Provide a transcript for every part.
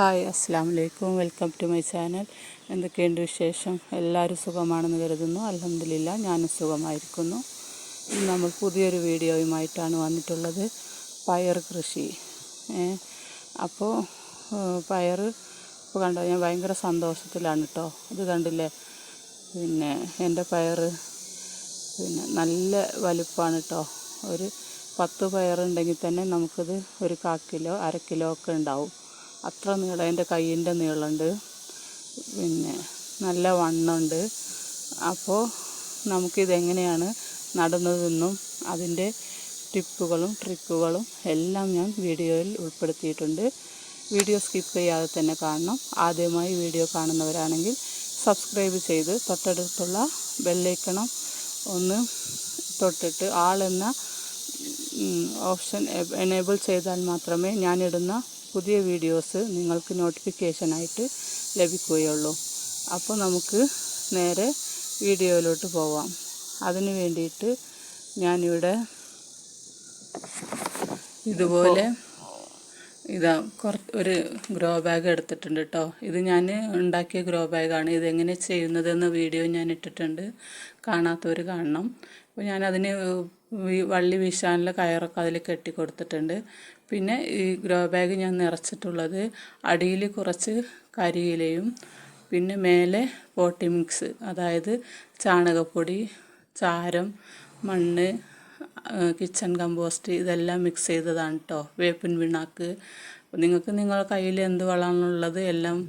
Hi, അസ്സലാമു അലൈക്കും. Welcome to my channel. എന്തൊക്കെയുണ്ട് വിശേഷം? എല്ലാവരും സുഖമാണെന്ന് കരുതുന്നു. അൽഹംദുലില്ലാ, ഞാനും സുഖമായിരിക്കുന്നു. ഇന്ന് നമ്മൾ പുതിയൊരു വീഡിയോയുമായിട്ടാണ് വന്നിട്ടുള്ളത്. പയർ കൃഷി. അപ്പോൾ പയർ ഇപ്പോൾ കണ്ടോ, ഞാൻ ഭയങ്കര സന്തോഷത്തിലാണ് കേട്ടോ. ഇത് കണ്ടില്ലേ, പിന്നെ എൻ്റെ പയർ നല്ല വലിപ്പമാണ് കേട്ടോ. ഒരു 10 പയറുണ്ടെങ്കിൽ തന്നെ നമുക്കിത് ഒരു 1/4 കിലോ 1/2 കിലോ ഒക്കെ ഉണ്ടാവും. അത്ര നീളം, എൻ്റെ കയ്യിൻ്റെ നീളമുണ്ട്. നല്ല വണ്ണമുണ്ട്. അപ്പോൾ നമുക്കിതെങ്ങനെയാണ് നടുന്നതെന്നും അതിൻ്റെ ടിപ്പുകളും ട്രിക്കുകളും എല്ലാം ഞാൻ വീഡിയോയിൽ ഉൾപ്പെടുത്തിയിട്ടുണ്ട്. വീഡിയോ സ്കിപ്പ് ചെയ്യാതെ തന്നെ കാണണം. ആദ്യമായി വീഡിയോ കാണുന്നവരാണെങ്കിൽ സബ്സ്ക്രൈബ് ചെയ്ത് തൊട്ടടുത്തുള്ള ബെല്ലൈക്കണം ഒന്ന് തൊട്ടിട്ട് ആൾ എന്ന ഓപ്ഷൻ എനേബിൾ ചെയ്താൽ മാത്രമേ ഞാനിടുന്ന പുതിയ വീഡിയോസ് നിങ്ങൾക്ക് നോട്ടിഫിക്കേഷനായിട്ട് ലഭിക്കുകയുള്ളൂ. അപ്പോൾ നമുക്ക് നേരെ വീഡിയോയിലോട്ട് പോവാം. അതിന് വേണ്ടിയിട്ട് ഞാനിവിടെ ഇതുപോലെ ഒരു ഗ്രോ ബാഗ് എടുത്തിട്ടുണ്ട് കേട്ടോ. ഇത് ഞാൻ ഉണ്ടാക്കിയ ഗ്രോ ബാഗാണ്. ഇതെങ്ങനെ ചെയ്യുന്നതെന്ന വീഡിയോ ഞാൻ ഇട്ടിട്ടുണ്ട്, കാണാത്തവർ കാണണം. അപ്പോൾ ഞാനതിന് വള്ളി വീശാനുള്ള കയറൊക്കെ അതിൽ കെട്ടി കൊടുത്തിട്ടുണ്ട്. പിന്നെ ഈ ഗ്രോ ബാഗ് ഞാൻ നിറച്ചിട്ടുള്ളത് അടിയിൽ കുറച്ച് കരിയിലയും പിന്നെ മേലെ പോട്ടി മിക്സ്, അതായത് ചാണകപ്പൊടി, ചാരം, മണ്ണ്, കിച്ചൺ കമ്പോസ്റ്റ് ഇതെല്ലാം മിക്സ് ചെയ്തതാണ് കേട്ടോ. വേപ്പിൻ പിണ്ണാക്ക്. നിങ്ങൾക്ക് നിങ്ങളുടെ കയ്യിൽ എന്ത് വളമാണുള്ളത് എല്ലാം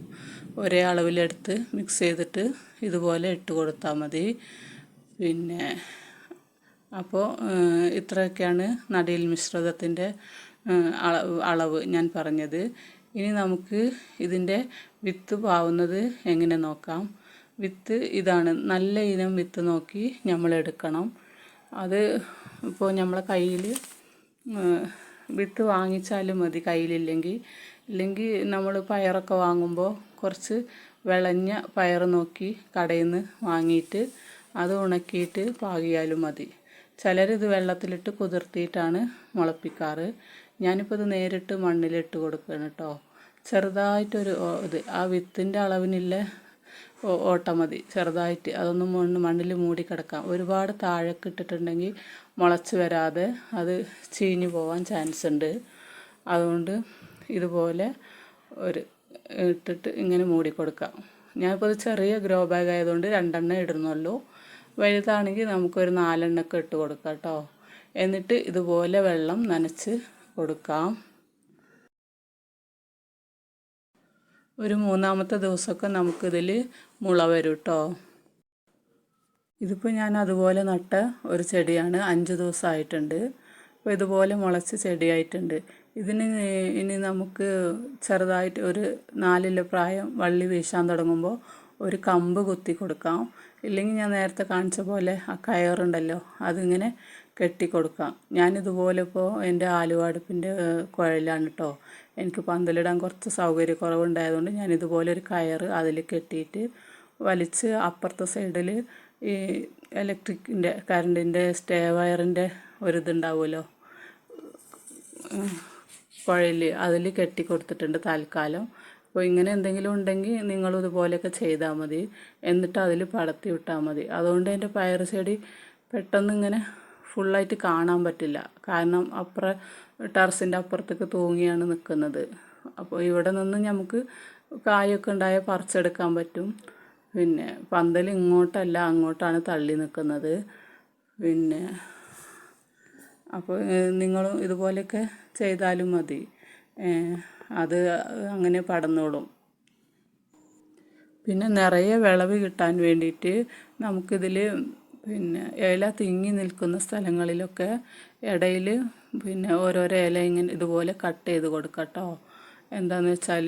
ഒരേ അളവിലെടുത്ത് മിക്സ് ചെയ്തിട്ട് ഇതുപോലെ ഇട്ട് കൊടുത്താൽ മതി. അപ്പോൾ ഇത്രയൊക്കെയാണ് നടീൽ മിശ്രിതത്തിൻ്റെ അളവ് ഞാൻ പറഞ്ഞത്. ഇനി നമുക്ക് ഇതിൻ്റെ വിത്ത് പാവുന്നത് എങ്ങനെ നോക്കാം. വിത്ത് ഇതാണ്. നല്ല ഇനം വിത്ത് നോക്കി നമ്മൾ എടുക്കണം. അത് ഇപ്പോൾ നമ്മളെ കയ്യിൽ വിത്ത് വാങ്ങിച്ചാലും മതി, ഇല്ലെങ്കിൽ നമ്മൾ പയറൊക്കെ വാങ്ങുമ്പോൾ കുറച്ച് വിളഞ്ഞ പയർ നോക്കി കടയിൽ നിന്ന് വാങ്ങിയിട്ട് അത് ഉണക്കിയിട്ട് പാകിയാലും മതി. ചിലരിത് വെള്ളത്തിലിട്ട് കുതിർത്തിയിട്ടാണ് മുളപ്പിക്കാറ്. ഞാനിപ്പോൾ ഇത് നേരിട്ട് മണ്ണിലിട്ട് കൊടുക്കുകയാണ് കേട്ടോ. ചെറുതായിട്ടൊരു ആ വിത്തിൻ്റെ അളവിനുള്ള ഓട്ട മതി, ചെറുതായിട്ട്. അതൊന്നും മണ്ണിൽ മൂടി കിടക്കാം. ഒരുപാട് താഴേക്ക് ഇട്ടിട്ടുണ്ടെങ്കിൽ മുളച്ച് വരാതെ അത് ചീഞ്ഞു പോകാൻ ചാൻസ് ഉണ്ട്. അതുകൊണ്ട് ഇതുപോലെ ഇട്ടിട്ട് ഇങ്ങനെ മൂടി കൊടുക്കാം. ഞാനിപ്പോൾ ഇത് ചെറിയ ഗ്രോ ബാഗ് ആയതുകൊണ്ട് 2 എണ്ണം ഇടുന്നുള്ളൂ. വലുതാണെങ്കിൽ നമുക്കൊരു 4 എണ്ണമൊക്കെ ഇട്ട് കൊടുക്കാം കേട്ടോ. എന്നിട്ട് ഇതുപോലെ വെള്ളം നനച്ച് കൊടുക്കാം. ഒരു 3-ാമത്തെ ദിവസമൊക്കെ നമുക്കിതിൽ മുള വരും കേട്ടോ. ഇതിപ്പോൾ ഞാൻ അതുപോലെ നട്ട ഒരു ചെടിയാണ്. 5 ദിവസമായിട്ടുണ്ട്. അപ്പോൾ ഇതുപോലെ മുളച്ച് ചെടിയായിട്ടുണ്ട്. ഇനി നമുക്ക് ചെറുതായിട്ട് ഒരു 4 പ്രായം വള്ളി വീശാൻ തുടങ്ങുമ്പോൾ ഒരു കമ്പ് കുത്തി കൊടുക്കാം. ഇല്ലെങ്കിൽ ഞാൻ നേരത്തെ കാണിച്ച പോലെ ആ കയറുണ്ടല്ലോ, അതിങ്ങനെ കെട്ടിക്കൊടുക്കാം. ഞാനിതുപോലെ ഇപ്പോൾ എൻ്റെ ആലുവടുപ്പിൻ്റെ കുഴലാണ് കേട്ടോ. എനിക്ക് പന്തലിടാൻ കുറച്ച് സൗകര്യക്കുറവുണ്ടായതുകൊണ്ട് ഞാനിതുപോലെ ഒരു കയറ് അതിൽ കെട്ടിയിട്ട് വലിച്ച് അപ്പുറത്തെ സൈഡിൽ ഈ കറണ്ടിൻ്റെ സ്റ്റേ വയറിൻ്റെ ഒരിതുണ്ടാവുമല്ലോ, കുഴൽ, അതിൽ കെട്ടി കൊടുത്തിട്ടുണ്ട് തൽക്കാലം. അപ്പോൾ ഇങ്ങനെ എന്തെങ്കിലും ഉണ്ടെങ്കിൽ നിങ്ങളും ഇതുപോലെയൊക്കെ ചെയ്താൽ മതി. എന്നിട്ട് അതിൽ പടർത്തി വിട്ടാൽ മതി. അതുകൊണ്ട് എൻ്റെ പയർ ചെടി പെട്ടെന്ന് ഇങ്ങനെ ഫുള്ളായിട്ട് കാണാൻ പറ്റില്ല. കാരണം ടെറസിൻ്റെ അപ്പുറത്തേക്ക് തൂങ്ങിയാണ് നിൽക്കുന്നത്. അപ്പോൾ ഇവിടെ നിന്ന് നമുക്ക് കായൊക്കെ ഉണ്ടായാൽ പറിച്ചെടുക്കാൻ പറ്റും. പന്തൽ ഇങ്ങോട്ടല്ല അങ്ങോട്ടാണ് തള്ളി നിൽക്കുന്നത്. അപ്പോൾ നിങ്ങളും ഇതുപോലെയൊക്കെ ചെയ്താലും മതി. അത് അങ്ങനെ പടർന്നോളും. പിന്നെ നിറയെ വിളവ് കിട്ടാൻ വേണ്ടിയിട്ട് നമുക്കിതിൽ ഇല തിങ്ങി നിൽക്കുന്ന സ്ഥലങ്ങളിലൊക്കെ ഇടയിൽ ഓരോരോ ഇല ഇങ്ങനെ ഇതുപോലെ കട്ട് ചെയ്ത് കൊടുക്കാം കേട്ടോ. എന്താണെന്ന് വെച്ചാൽ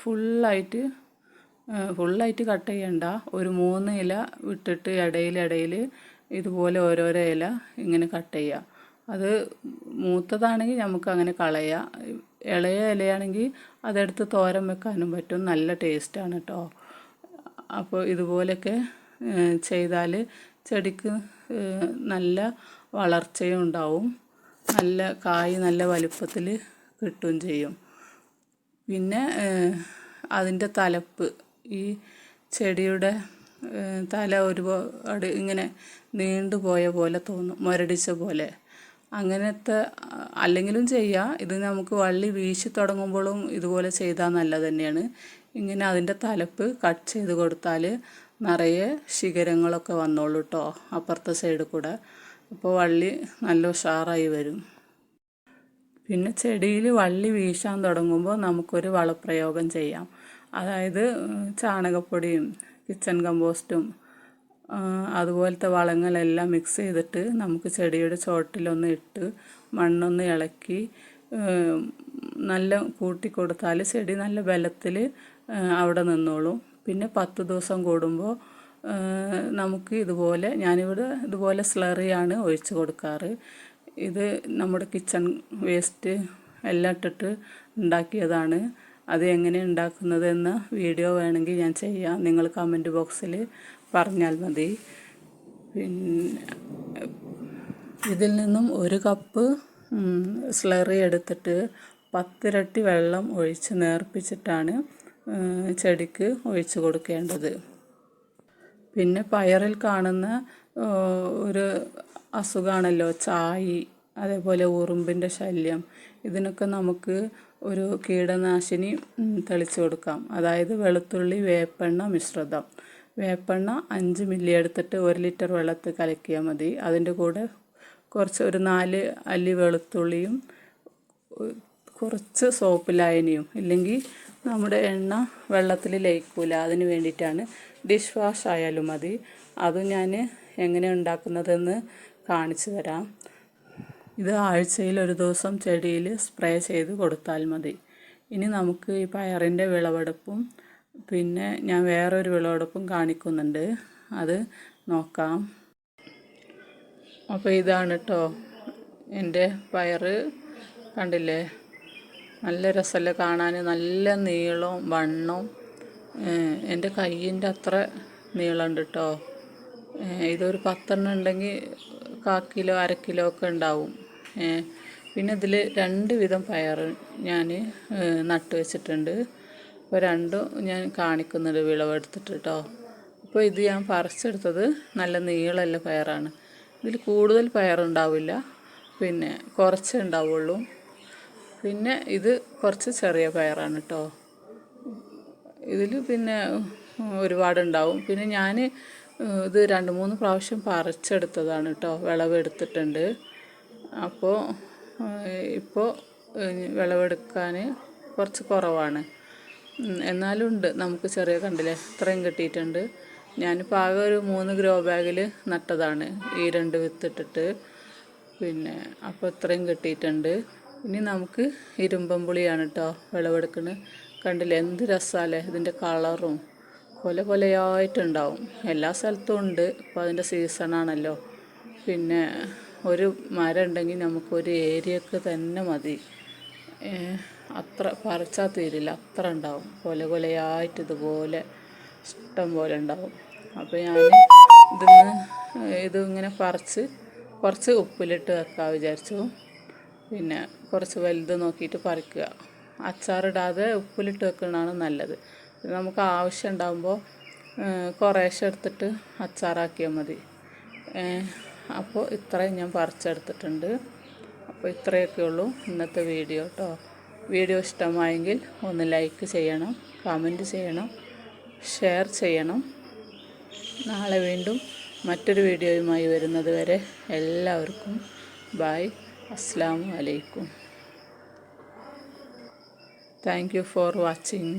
ഫുള്ളായിട്ട് ഫുള്ളായിട്ട് കട്ട് ചെയ്യണ്ട. ഒരു 3 ഇല വിട്ടിട്ട് ഇടയിൽ ഇതുപോലെ ഓരോരോ ഇല ഇങ്ങനെ കട്ട് ചെയ്യുക. അത് മൂത്തതാണെങ്കിൽ നമുക്ക് അങ്ങനെ കളയാം. ഇളയ ഇലയാണെങ്കിൽ അതെടുത്ത് തോരൻ വെക്കാനും പറ്റും. നല്ല ടേസ്റ്റാണ് കേട്ടോ. അപ്പോൾ ഇതുപോലെയൊക്കെ ചെയ്താൽ ചെടിക്ക് നല്ല വളർച്ചയും ഉണ്ടാവും. നല്ല കായ് നല്ല വലുപ്പത്തിൽ കിട്ടുകയും ചെയ്യും. പിന്നെ അതിൻ്റെ തലപ്പ്, ഈ ചെടിയുടെ തല ഒരുപാട് ഇങ്ങനെ നീണ്ടുപോയ പോലെ തോന്നും, മുരടിച്ച പോലെ. അങ്ങനത്തെ അല്ലെങ്കിലും ചെയ്യാം. ഇത് നമുക്ക് വള്ളി വീശി തുടങ്ങുമ്പോഴും ഇതുപോലെ ചെയ്താൽ നല്ലത് തന്നെയാണ്. ഇങ്ങനെ അതിൻ്റെ തലപ്പ് കട്ട് ചെയ്ത് കൊടുത്താൽ നിറയെ ശിഖരങ്ങളൊക്കെ വന്നോളൂ കേട്ടോ, അപ്പുറത്തെ സൈഡിൽ കൂടെ. അപ്പോൾ വള്ളി നല്ല ഉഷാറായി വരും. പിന്നെ ചെടിയിൽ വള്ളി വീശാൻ തുടങ്ങുമ്പോൾ നമുക്കൊരു വളപ്രയോഗം ചെയ്യാം. അതായത് ചാണകപ്പൊടിയും കിച്ചൺ കമ്പോസ്റ്റും അതുപോലത്തെ വളങ്ങളെല്ലാം മിക്സ് ചെയ്തിട്ട് നമുക്ക് ചെടിയുടെ ചോട്ടിലൊന്ന് ഇട്ട് മണ്ണൊന്ന് ഇളക്കി നല്ല കൂട്ടി കൊടുത്താൽ ചെടി നല്ല ബലത്തിൽ അവിടെ നിന്നോളും. പിന്നെ 10 ദിവസം കൂടുമ്പോൾ നമുക്ക് ഇതുപോലെ, ഞാനിവിടെ ഇതുപോലെ സ്ലറിയാണ് ഒഴിച്ച് കൊടുക്കാറ്. ഇത് നമ്മുടെ കിച്ചൺ വേസ്റ്റ് എല്ലാം ഇട്ടിട്ട് ഉണ്ടാക്കിയതാണ്. അത് എങ്ങനെ ഉണ്ടാക്കുന്നതെന്ന വീഡിയോ വേണമെങ്കിൽ ഞാൻ ചെയ്യാം. നിങ്ങൾ കമൻറ്റ് ബോക്സിൽ പറഞ്ഞാൽ മതി. പിന്നെ ഇതിൽ നിന്നും 1 കപ്പ് സ്ലറി എടുത്തിട്ട് 10 ഇരട്ടി വെള്ളം ഒഴിച്ച് നേർപ്പിച്ചിട്ടാണ് ചെടിക്ക് ഒഴിച്ച് കൊടുക്കേണ്ടത്. പിന്നെ പയറിൽ കാണുന്ന ഒരു അസുഖമാണല്ലോ ചായി, അതേപോലെ ഉറുമ്പിൻ്റെ ശല്യം. ഇതിനൊക്കെ നമുക്ക് ഒരു കീടനാശിനി തെളിച്ച് കൊടുക്കാം. അതായത് വെളുത്തുള്ളി വേപ്പെണ്ണ മിശ്രിതം. വേപ്പെണ്ണ 5 മില്ലി എടുത്തിട്ട് 1 ലിറ്റർ വെള്ളത്തിൽ കലക്കിയാൽ മതി. അതിൻ്റെ കൂടെ ഒരു 4 അല്ലി വെളുത്തുള്ളിയും കുറച്ച് സോപ്പ് ലായനിയും. ഇല്ലെങ്കിൽ നമ്മുടെ എണ്ണ വെള്ളത്തിൽ ലയിക്കൂല, അതിന് വേണ്ടിയിട്ടാണ്. ഡിഷ് വാഷ് ആയാലും മതി. അതും ഞാൻ എങ്ങനെ ഉണ്ടാക്കുന്നതെന്ന് കാണിച്ചു തരാം. ഇത് ആഴ്ചയിൽ 1 ദിവസം ചെടിയിൽ സ്പ്രേ ചെയ്ത് കൊടുത്താൽ മതി. ഇനി നമുക്ക് ഈ പയറിൻ്റെ വിളവെടുപ്പും പിന്നെ ഞാൻ വേറൊരു വിളവെടുപ്പും കാണിക്കുന്നുണ്ട്, അത് നോക്കാം. അപ്പോൾ ഇതാണ് കേട്ടോ എൻ്റെ പയറ്. കണ്ടില്ലേ, നല്ല രസമല്ലേ കാണാൻ, നല്ല നീളവും വണ്ണവും. എൻ്റെ കയ്യിൻ്റെ അത്ര നീളമുണ്ട് കേട്ടോ. ഇതൊരു 10 ഉണ്ടെങ്കിൽ 1/4 കിലോ 1/2 കിലോ ഒക്കെ ഉണ്ടാവും. പിന്നെ ഇതിൽ 2 വിധം പയർ ഞാൻ നട്ട് വെച്ചിട്ടുണ്ട്. അപ്പോൾ രണ്ടും ഞാൻ കാണിക്കുന്നുണ്ട് വിളവെടുത്തിട്ട് കേട്ടോ. അപ്പോൾ ഇത് ഞാൻ പറിച്ചെടുത്തത് നല്ല നീളമുള്ള പയറാണ്. ഇതിൽ കൂടുതൽ പയറുണ്ടാവില്ല, പിന്നെ കുറച്ചേ ഉണ്ടാവുള്ളൂ. പിന്നെ ഇത് കുറച്ച് ചെറിയ പയറാണ് കേട്ടോ. ഇതിൽ പിന്നെ ഒരുപാടുണ്ടാവും. പിന്നെ ഞാൻ ഇത് 2-3 പ്രാവശ്യം പറിച്ചെടുത്തതാണ് കേട്ടോ, വിളവെടുത്തിട്ടുണ്ട്. അപ്പോൾ ഇപ്പോൾ വിളവെടുക്കാൻ കുറച്ച് കുറവാണ്. എന്നാലും ഉണ്ട്, നമുക്ക് ചെറിയ കണ്ടില്ലേ ഇത്രയും കിട്ടിയിട്ടുണ്ട്. ഞാനിപ്പോൾ ആകെ ഒരു 3 ഗ്രോ ബാഗിൽ നട്ടതാണ് ഈ 2 വിത്തിട്ടിട്ട്. പിന്നെ അപ്പോൾ ഇത്രയും കിട്ടിയിട്ടുണ്ട്. ഇനി നമുക്ക് ഇരുമ്പമ്പുളിയാണ് കേട്ടോ വിളവെടുക്കുന്നത്. കണ്ടില്ലേ എന്ത് രസമല്ലേ, ഇതിൻ്റെ കളറും കൊലയായിട്ടുണ്ടാവും. എല്ലാ സ്ഥലത്തും ഉണ്ട്, ഇപ്പോൾ അതിൻ്റെ സീസണാണല്ലോ. പിന്നെ ഒരു മരം ഉണ്ടെങ്കിൽ നമുക്കൊരു ഏരിയക്ക് തന്നെ മതി. അത്ര പറിച്ചാൽ തീരില്ല, അത്ര ഉണ്ടാവും. കൊലയായിട്ട് ഇതുപോലെ ഇഷ്ടം പോലെ ഉണ്ടാവും. അപ്പോൾ ഞാൻ ഇതിങ്ങനെ പറിച്ച് കുറച്ച് ഉപ്പിലിട്ട് വെക്കാൻ വിചാരിച്ചു. പിന്നെ കുറച്ച് വലുത് നോക്കിയിട്ട് പറിക്കുക. അച്ചാറിടാതെ ഉപ്പിലിട്ട് വെക്കുന്നതാണ് നല്ലത്. നമുക്ക് ആവശ്യം ഉണ്ടാകുമ്പോൾ കുറേശ്ശെ എടുത്തിട്ട് അച്ചാറാക്കിയാൽ മതി. അപ്പോൾ ഇത്രയും ഞാൻ പറിച്ചെടുത്തിട്ടുണ്ട്. അപ്പോൾ ഇത്രയൊക്കെ ഉള്ളൂ ഇന്നത്തെ വീഡിയോ കേട്ടോ. വീഡിയോ ഇഷ്ടമായെങ്കിൽ ഒന്ന് ലൈക്ക് ചെയ്യണം, കമൻറ്റ് ചെയ്യണം, ഷെയർ ചെയ്യണം. നാളെ വീണ്ടും മറ്റൊരു വീഡിയോയുമായി വരുന്നത് വരെ എല്ലാവർക്കും ബൈ. അസ്സലാമു അലൈക്കും. Thank you for watching.